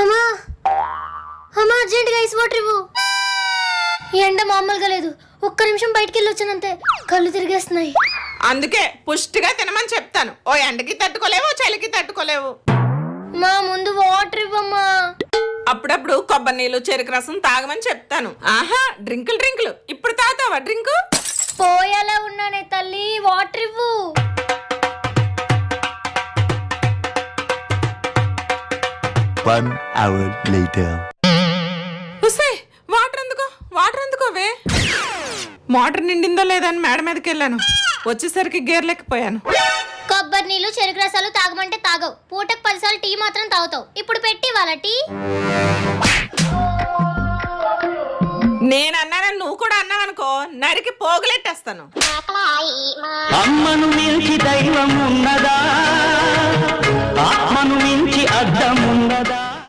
అమ్మా అమ్మా అర్జెంట్గా ఐస్ వాటర్ ఇవ్వు. ఈ ఎండ మామూలుగా లేదు. ఒక్క నిమిషం బయటికి వెళ్ళి వచ్చానంతే కళ్ళు తిరిగేస్తున్నాయి. అందుకే పుష్టిగా తినమని చెప్తాను. ఓ ఎండకి తట్టుకోలేవు, చలికి తట్టుకోలేవు. మా ముందు వాటర్ ఇవ్వమ్మా. అప్పుడప్పుడు కొబ్బరి నీళ్ళు, చెరుకు రసం తాగమని చెప్తాను. ఆహా, డ్రింకులు ఇప్పుడు తాగుతావా డ్రింకు? పోయేలా ఉన్నానే తల్లి, వాటర్ ఇవ్వు. One hour later. వాటర్ ఎందుకోవే? మోటార్ నిండిందో లేదని మేడ మీదకి వెళ్ళాను. వచ్చేసరికి గేర్లెక్కిపోయాను. కొబ్బరి నీళ్ళు, చెరుకు రసాలు తాగమంటే తాగవు. పూటకు 10 సార్లు టీ మాత్రం తాగుతావు. ఇప్పుడు పెట్టి వాళ్ళ టీ. నేనన్నానని నువ్వు కూడా అన్నావనుకో, నరికి పోగులెట్టేస్తాను. అమ్మను మించి దైవం ఉన్నదా? ఆత్మను మించి అర్థం ఉన్నదా?